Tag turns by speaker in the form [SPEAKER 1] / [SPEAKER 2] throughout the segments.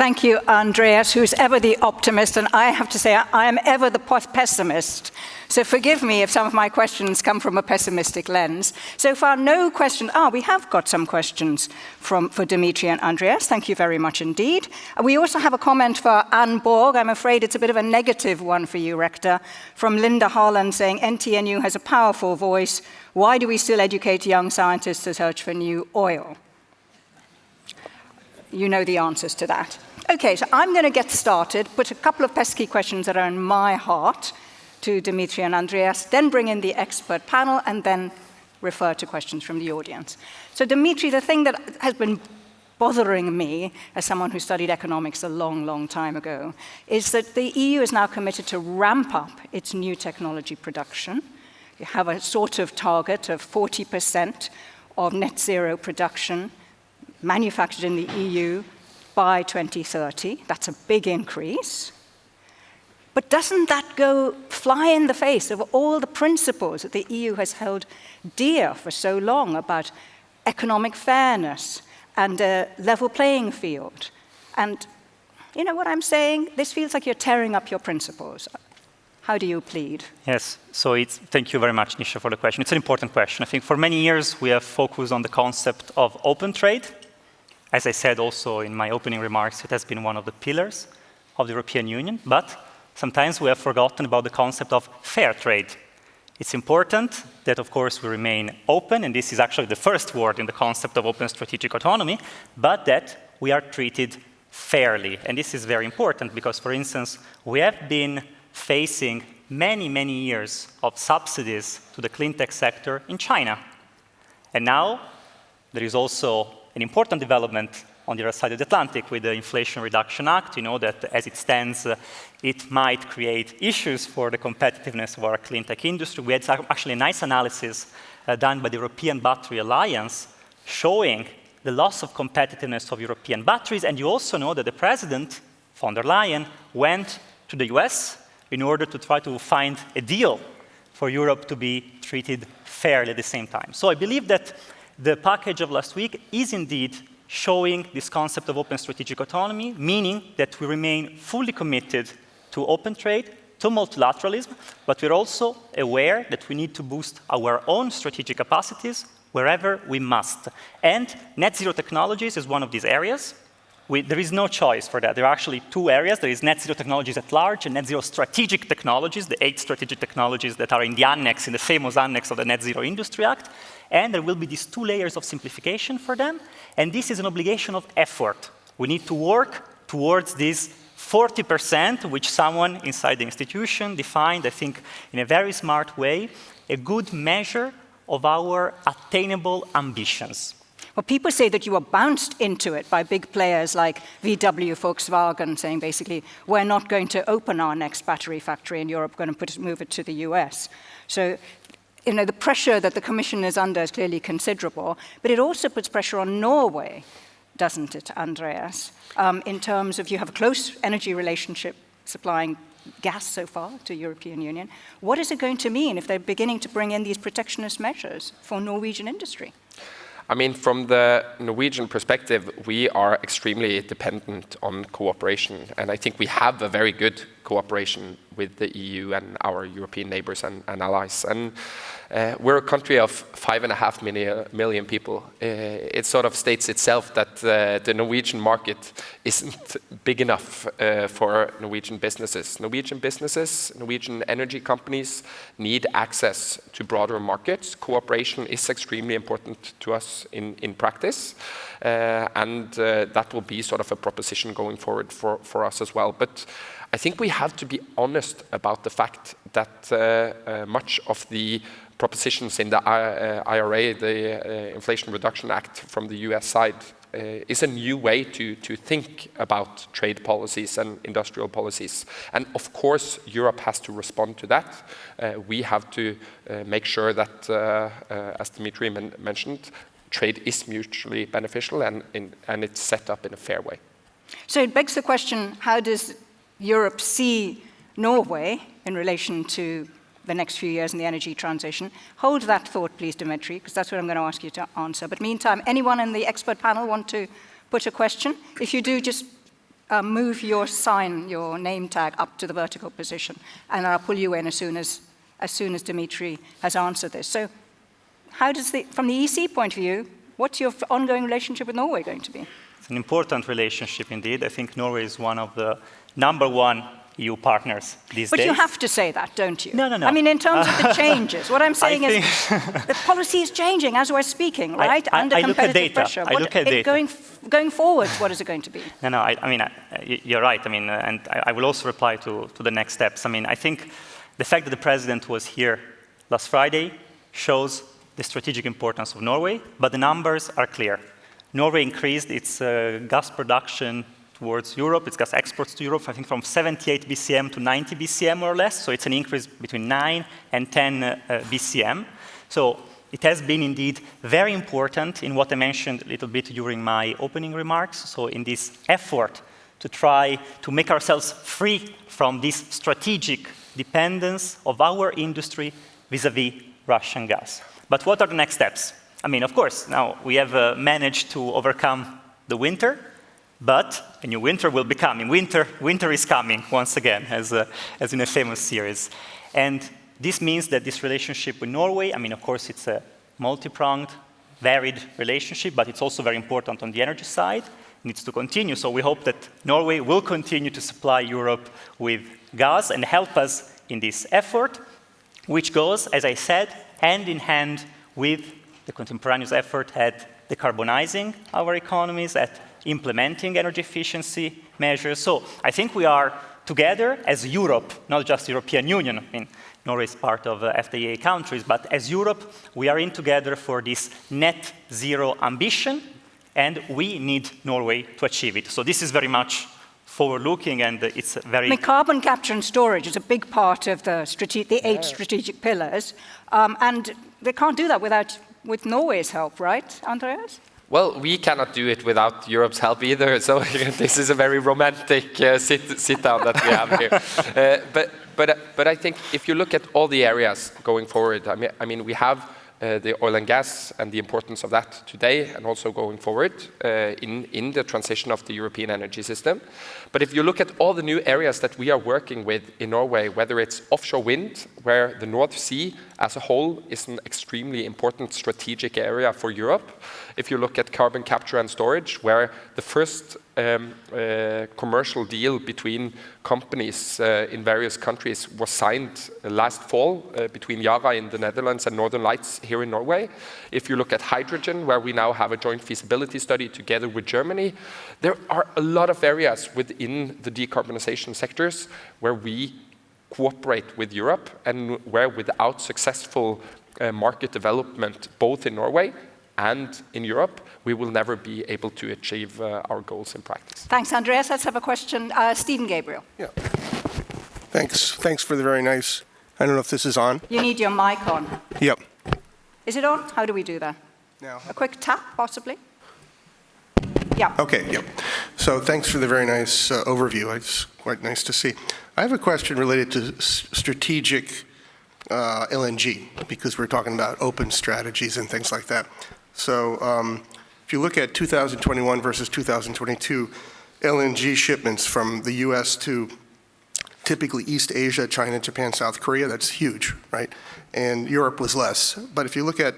[SPEAKER 1] Thank you, Andreas, who's ever the optimist, and I have to say I am ever the pessimist. So forgive me if some of my questions come from a pessimistic lens. So far, no question. We have got some questions for Dimitri and Andreas. Thank you very much indeed. We also have a comment for Anne Borg. I'm afraid it's a bit of a negative one for you, Rector, from Linda Harland saying, NTNU has a powerful voice. Why do we still educate young scientists to search for new oil? You know the answers to that. Okay, so I'm going to get started, put a couple of pesky questions that are in my heart to Dimitri and Andreas, then bring in the expert panel, and then refer to questions from the audience. So Dimitri, the thing that has been bothering me, as someone who studied economics a long, long time ago, is that the EU is now committed to ramp up its new technology production. You have a sort of target of 40% of net zero production manufactured in the EU by 2030. That's a big increase. But doesn't that go fly in the face of all the principles that the EU has held dear for so long about economic fairness and a level playing field? And you know what I'm saying? This feels like you're tearing up your principles. How do you plead?
[SPEAKER 2] Yes, so thank you very much, Nisha, for the question. It's an important question. I think for many years we have focused on the concept of open trade. As I said also in my opening remarks, it has been one of the pillars of the European Union, but sometimes we have forgotten about the concept of fair trade. It's important that, of course, we remain open, and this is actually the first word in the concept of open strategic autonomy, but that we are treated fairly. And this is very important because, for instance, we have been facing many, many years of subsidies to the clean tech sector in China. And now there is also an important development on the other side of the Atlantic with the Inflation Reduction Act. You know that as it stands, it might create issues for the competitiveness of our clean tech industry. We had actually a nice analysis done by the European Battery Alliance showing the loss of competitiveness of European batteries. And you also know that the President, von der Leyen, went to the US in order to try to find a deal for Europe to be treated fairly at the same time. So I believe that the package of last week is indeed showing this concept of open strategic autonomy, meaning that we remain fully committed to open trade, to multilateralism, but we're also aware that we need to boost our own strategic capacities wherever we must. And net zero technologies is one of these areas. There is no choice for that. There are actually two areas. There is net zero technologies at large and net zero strategic technologies, the 8 strategic technologies that are in the annex, in the famous annex of the Net Zero Industry Act. And there will be these 2 layers of simplification for them. And this is an obligation of effort. We need to work towards this 40%, which someone inside the institution defined, I think, in a very smart way, a good measure of our attainable ambitions.
[SPEAKER 1] Well, people say that you were bounced into it by big players like VW, Volkswagen, saying basically, we're not going to open our next battery factory in Europe, we're going to move it to the US. So, you know, the pressure that the Commission is under is clearly considerable, but it also puts pressure on Norway, doesn't it, Andreas? In terms of you have a close energy relationship supplying gas so far to European Union. What is it going to mean if they're beginning to bring in these protectionist measures for Norwegian industry?
[SPEAKER 3] I mean, from the Norwegian perspective, we are extremely dependent on cooperation. And I think we have a very good cooperation with the EU and our European neighbors and allies. And we're a country of 5.5 million people. It sort of states itself that the Norwegian market isn't big enough for Norwegian businesses. Norwegian energy companies need access to broader markets. Cooperation is extremely important to us in practice. And that will be sort of a proposition going forward for us as well. But I think we have to be honest about the fact that much of the propositions in the IRA, the Inflation Reduction Act from the US side, is a new way to think about trade policies and industrial policies. And of course, Europe has to respond to that. We have to make sure that, as Dimitri mentioned, trade is mutually beneficial and it's set up in a fair way.
[SPEAKER 1] So it begs the question, how does Europe see Norway in relation to the next few years in the energy transition? Hold that thought, please, Dimitri, because that's what I'm going to ask you to answer. But meantime, anyone in the expert panel want to put a question? If you do, just move your sign, your name tag, up to the vertical position, and I'll pull you in as soon as Dimitri has answered this. So how does from the EC point of view, what's your ongoing relationship with Norway going to be?
[SPEAKER 2] It's an important relationship indeed. I think Norway is one of the #1 EU partners these days.
[SPEAKER 1] But you have to say that, don't you?
[SPEAKER 2] No.
[SPEAKER 1] I mean, in terms of the changes, what I'm saying is the policy is changing as we're speaking, right? Under competitive pressure.
[SPEAKER 2] I look at data.
[SPEAKER 1] Going forward, what is it going to be?
[SPEAKER 2] No, I mean, you're right. I mean, and I will also reply to the next steps. I mean, I think the fact that the president was here last Friday shows the strategic importance of Norway, but the numbers are clear. Norway increased its gas production towards Europe, its gas exports to Europe, I think from 78 BCM to 90 BCM more or less. So it's an increase between 9 and 10 BCM. So it has been indeed very important in what I mentioned a little bit during my opening remarks. So in this effort to try to make ourselves free from this strategic dependence of our industry vis-à-vis Russian gas. But what are the next steps? I mean, of course, now we have managed to overcome the winter, but a new winter will be coming. Winter is coming once again, as in a famous series. And this means that this relationship with Norway, I mean, of course, it's a multi-pronged, varied relationship, but it's also very important on the energy side. It needs to continue. So we hope that Norway will continue to supply Europe with gas and help us in this effort, which goes, as I said, hand in hand with the contemporaneous effort at decarbonizing our economies, at implementing energy efficiency measures. So I think we are together as Europe, not just the European Union. I mean, Norway is part of FTA countries, but as Europe, we are in together for this net zero ambition, and we need Norway to achieve it. So this is very much forward-looking, and it's very...
[SPEAKER 1] I mean, carbon capture and storage is a big part of the 8 strategic pillars, and they can't do that with Norway's help, right, Andreas?
[SPEAKER 3] Well, we cannot do it without Europe's help either, so this is a very romantic sit-down that we have here. But I think if you look at all the areas going forward, I mean we have the oil and gas and the importance of that today and also going forward in the transition of the European energy system. But if you look at all the new areas that we are working with in Norway, whether it's offshore wind, where the North Sea as a whole is an extremely important strategic area for Europe. If you look at carbon capture and storage, where the first commercial deal between companies in various countries was signed last fall between Yara in the Netherlands and Northern Lights here in Norway. If you look at hydrogen, where we now have a joint feasibility study together with Germany, there are a lot of areas within the decarbonization sectors where we cooperate with Europe and where without successful market development, both in Norway and in Europe, we will never be able to achieve our goals in practice.
[SPEAKER 1] Thanks, Andreas. Let's have a question. Stephen Gabriel.
[SPEAKER 4] Yeah. Thanks for the very nice, I don't know if this is on.
[SPEAKER 1] You need your mic on.
[SPEAKER 4] Yep.
[SPEAKER 1] Is it on? How do we do that?
[SPEAKER 4] Now.
[SPEAKER 1] A quick tap, possibly? Yeah.
[SPEAKER 4] Okay, yep. So thanks for the very nice overview. It's quite nice to see. I have a question related to strategic LNG, because we're talking about open strategies and things like that. So if you look at 2021 versus 2022, LNG shipments from the US to typically East Asia, China, Japan, South Korea, that's huge, right? And Europe was less. But if you look at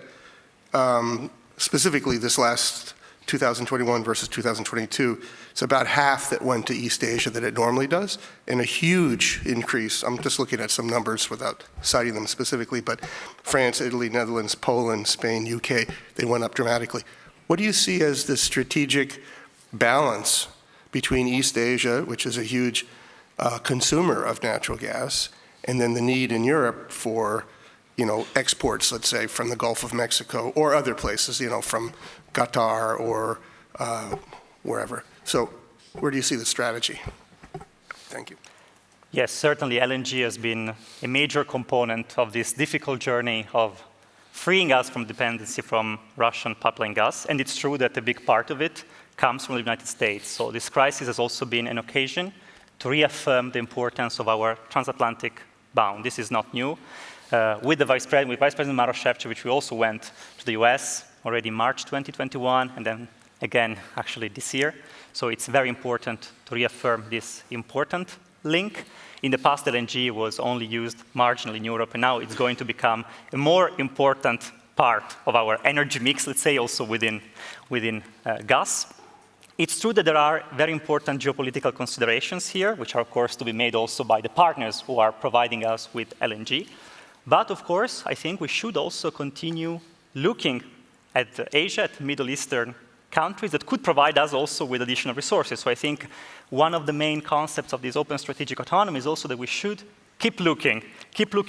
[SPEAKER 4] specifically this last 2021 versus 2022, it's about half that went to East Asia that it normally does, and a huge increase. I'm just looking at some numbers without citing them specifically, but France, Italy, Netherlands, Poland, Spain, UK, they went up dramatically. What do you see as the strategic balance between East Asia, which is a huge consumer of natural gas, and then the need in Europe for, exports, let's say, from the Gulf of Mexico or other places, from Qatar or wherever. So where do you see the strategy? Thank you.
[SPEAKER 2] Yes, certainly LNG has been a major component of this difficult journey of freeing us from dependency from Russian pipeline gas. And it's true that a big part of it comes from the United States. So this crisis has also been an occasion to reaffirm the importance of our transatlantic bound. This is not new. With Vice President Maroš Šefčovič, we also went to the US already in March 2021, and then again, actually this year. So it's very important to reaffirm this important link. In the past, LNG was only used marginally in Europe, and now it's going to become a more important part of our energy mix, let's say, also within gas. It's true that there are very important geopolitical considerations here, which are, of course, to be made also by the partners who are providing us with LNG. But, of course, I think we should also continue looking at Asia, at Middle Eastern countries that could provide us also with additional resources. So I think one of the main concepts of this open strategic autonomy is also that we should keep looking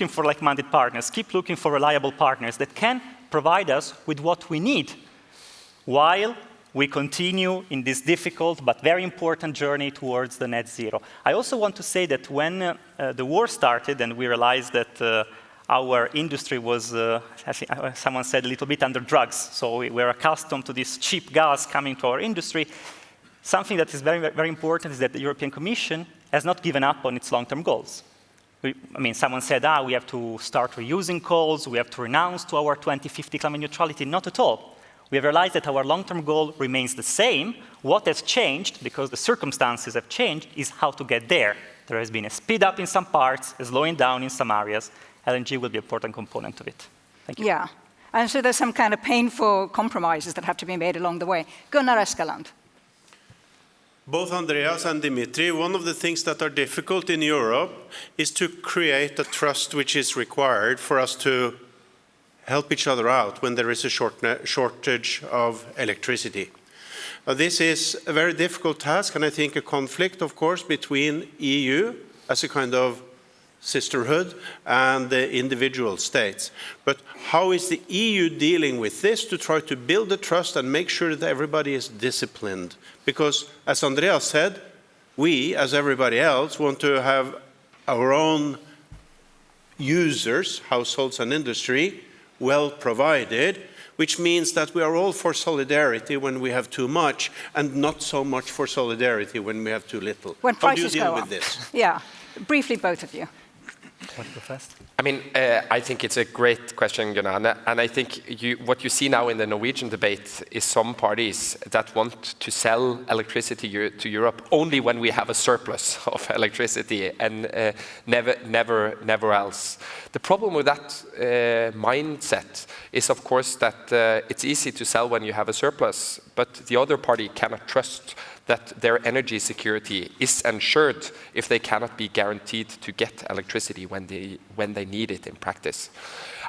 [SPEAKER 2] for like-minded partners, keep looking for reliable partners that can provide us with what we need while we continue in this difficult but very important journey towards the net zero. I also want to say that when the war started and we realized that our industry was, as someone said, a little bit under drugs, so we were accustomed to this cheap gas coming to our industry, something that is very, very important is that the European Commission has not given up on its long-term goals. Someone said, we have to start reusing coals, we have to renounce to our 2050 climate neutrality. Not at all. We have realized that our long-term goal remains the same. What has changed, because the circumstances have changed, is how to get there. There has been a speed up in some parts, a slowing down in some areas. LNG will be an important component of it. Thank you.
[SPEAKER 1] Yeah, and so there's some kind of painful compromises that have to be made along the way. Gunnar Eskeland.
[SPEAKER 5] Both Andreas and Dimitri, one of the things that are difficult in Europe is to create a trust which is required for us to help each other out when there is a shortage of electricity. This is a very difficult task, and I think a conflict, of course, between EU as a kind of sisterhood and the individual states. But how is the EU dealing with this to try to build the trust and make sure that everybody is disciplined? Because, as Andreas said, we, as everybody else, want to have our own users, households and industry, well provided, which means that we are all for solidarity when we have too much and not so much for solidarity when we have too little.
[SPEAKER 1] When prices
[SPEAKER 5] go up. How do you deal with this?
[SPEAKER 1] Yeah, briefly, both of you.
[SPEAKER 2] Want to go first?
[SPEAKER 3] I think it's a great question, Gunnar, and I think what you see now in the Norwegian debate is some parties that want to sell electricity to Europe only when we have a surplus of electricity and never else. The problem with that mindset is, of course, that it's easy to sell when you have a surplus, but the other party cannot trust that their energy security is ensured if they cannot be guaranteed to get electricity when they need it in practice.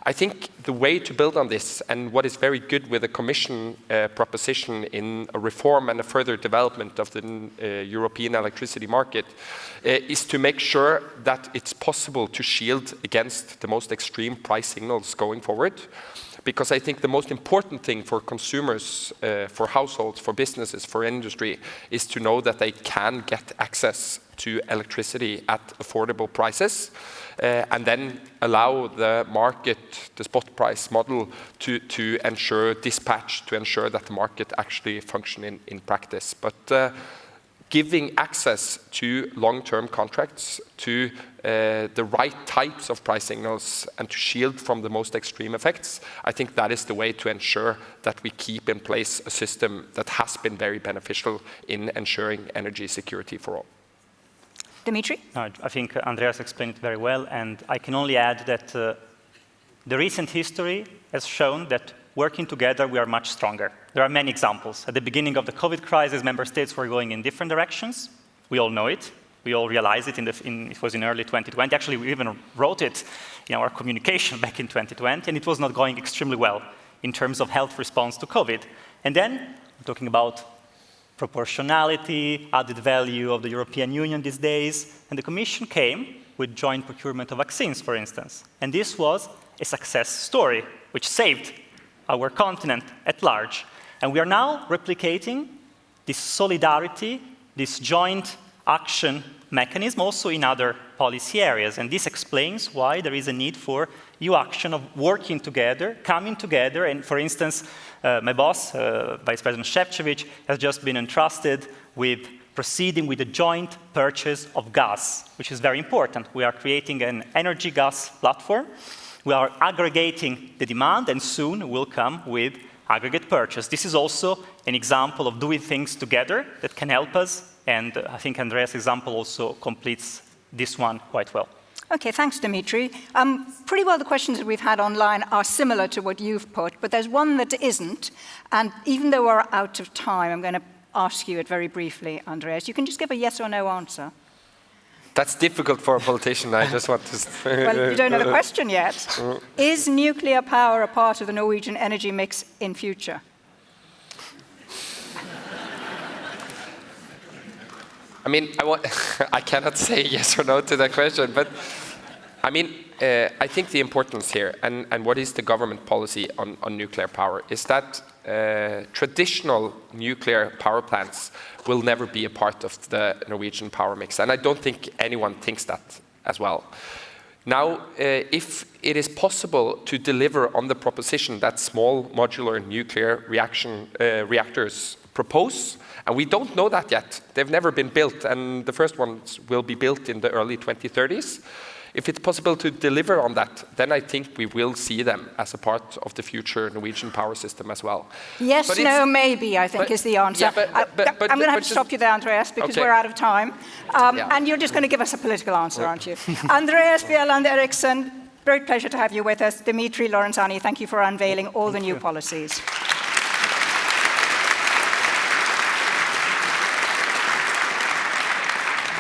[SPEAKER 3] I think the way to build on this, and what is very good with the Commission proposition in a reform and a further development of the European electricity market, is to make sure that it's possible to shield against the most extreme price signals going forward. Because I think the most important thing for consumers, for households, for businesses, for industry, is to know that they can get access to electricity at affordable prices, and then allow the market, the spot price model, to ensure dispatch, to ensure that the market actually function in practice. But giving access to long-term contracts, to the right types of price signals, and to shield from the most extreme effects, I think that is the way to ensure that we keep in place a system that has been very beneficial in ensuring energy security for all.
[SPEAKER 1] Dimitri?
[SPEAKER 2] No, I think Andreas explained it very well, and I can only add that the recent history has shown that working together, we are much stronger. There are many examples. At the beginning of the COVID crisis, member states were going in different directions. We all know it. We all realized it. It was in early 2020. Actually, we even wrote it in our communication back in 2020, and it was not going extremely well in terms of health response to COVID. And then, we're talking about proportionality, added value of the European Union these days, and the Commission came with joint procurement of vaccines, for instance. And this was a success story, which saved our continent at large. And we are now replicating this solidarity, this joint action mechanism also in other policy areas. And this explains why there is a need for EU action of working together, coming together. And for instance, my boss, Vice President Šefčovič, has just been entrusted with proceeding with a joint purchase of gas, which is very important. We are creating an energy gas platform. We are aggregating the demand, and soon we'll come with aggregate purchase. This is also an example of doing things together that can help us, and I think Andreas' example also completes this one quite well.
[SPEAKER 1] Okay, thanks, Dimitri. Pretty well the questions that we've had online are similar to what you've put, but there's one that isn't, and even though we're out of time, I'm going to ask you it very briefly, Andreas. You can just give a yes or no answer.
[SPEAKER 3] That's difficult for a politician. I just want to...
[SPEAKER 1] Well, you don't know the question yet. Is nuclear power a part of the Norwegian energy mix in future?
[SPEAKER 3] I mean, I cannot say yes or no to that question, but I mean, I think the importance here, and what is the government policy on nuclear power, is that traditional nuclear power plants will never be a part of the Norwegian power mix, and I don't think anyone thinks that as well. Now, if it is possible to deliver on the proposition that small modular nuclear reactors propose, and we don't know that yet. They've never been built, and the first ones will be built in the early 2030s. If it's possible to deliver on that, then I think we will see them as a part of the future Norwegian power system as well.
[SPEAKER 1] Yes, no, maybe, I think is the answer.
[SPEAKER 3] Yeah,
[SPEAKER 1] I'm going to have to stop you there, Andreas, because we're out of time. And you're just going to give us a political answer, aren't you? Andreas, Bjelland, Eriksen, great pleasure to have you with us. Dimitri, Lorenzani, thank you for unveiling all the new policies.